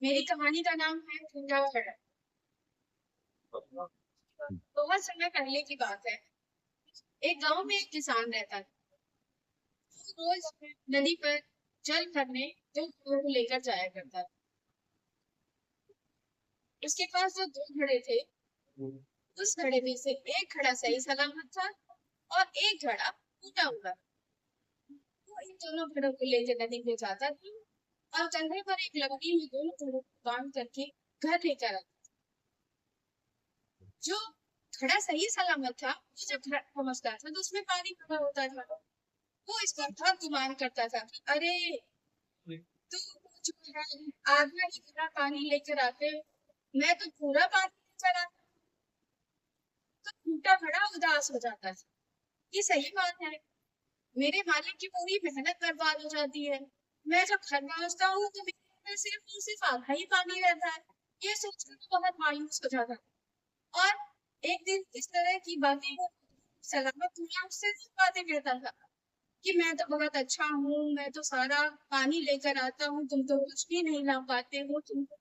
मेरी कहानी का नाम है टूटा घड़ा। बहुत समय पहले की बात है। एक गांव में एक किसान रहता था। वो रोज नदी पर जल भरने दो घड़ों को लेकर जाया करता था। उसके पास जो दो घड़े थे, उस घड़े में से एक घड़ा सही सलामत था और एक घड़ा टूटा हुआ। वो इन दोनों घड़ों को लेकर नदी में जाता था और कंधे पर एक लकड़ी में दोनों घड़ों को बांध करके घर लेकर आता। जो घड़ा सही सलामत था, वो जब घर पहुंचता था तो उसमें पानी भरा होता था। वो इस पर बहुत गुमान करता था कि अरे तू जो है आधा ही घड़ा पानी लेकर आते, मैं तो पूरा पानी लेकर आता। तो टूटा घड़ा उदास हो जाता था। ये सही बात है, मेरे मालिक की पूरी मेहनत बर्बाद हो जाती है। मैं जब घर पहुंचता हूँ तो मेरे अंदर सिर्फ और सिर्फ आधा ही पानी रहता है। ये सोचकर तो बहुत मायूस हो जाता था। और एक दिन इस तरह की बातें वो सलामत दुनिया उससे बातें कहता था कि मैं तो बहुत अच्छा हूँ, मैं तो सारा पानी लेकर आता हूँ, तुम तो कुछ भी नहीं ला पाते हो। तुम तो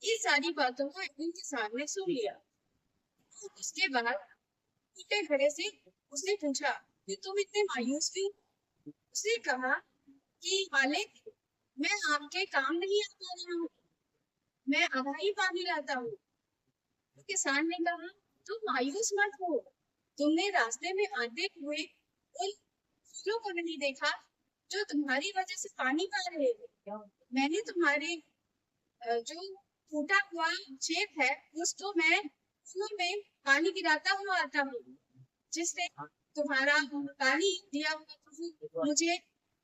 ये सारी बातों को एक दिन किसान ने सुन लिया। तो उसके बाद टूटे घड़े से उसने पूछा कि तुम इतने मायूस क्यों। उसने कहा कि मालिक, मैं आपके काम नहीं आ पा रहा हूँ, मैं आधा ही पानी लाता हूँ। तो किसान ने कहा तुम मायूस मत हो, तुमने रास्ते में आते हुए उन फूलों को नहीं देखा जो तुम्हारी वजह से पानी पा रहे थे। मैंने तुम्हारे जो टूटा हुआ छेद है उसको मैं फूलों में पानी गिराता हुआ आता हूँ, जिससे तुम्हारा पानी दिया हुआ तो मुझे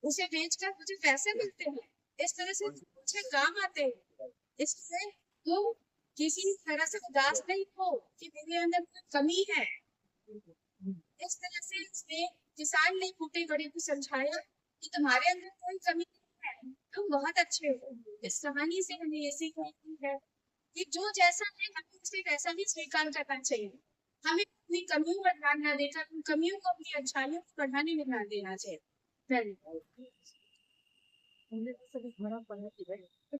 उसे बेचकर मुझे पैसे मिलते हैं। इस तरह से मुझे काम आते हैं। इसलिए तुम किसी तरह से उदास नहीं हो कि मेरे अंदर कोई कमी है। इस तरह से उसने किसान ने टूटे घड़े को समझाया कि तुम्हारे अंदर कोई कमी नहीं है, तुम बहुत अच्छे हो। इस कहानी से हमें ये सीख मिलती है कि जो जैसा है हमें उसे वैसा ही स्वीकार करना चाहिए। हमें अपनी कमियों पर ध्यान न देकर उन कमियों को अपनी अच्छाइयों को बढ़ाने में ध्यान देना चाहिए। धन्यवाद।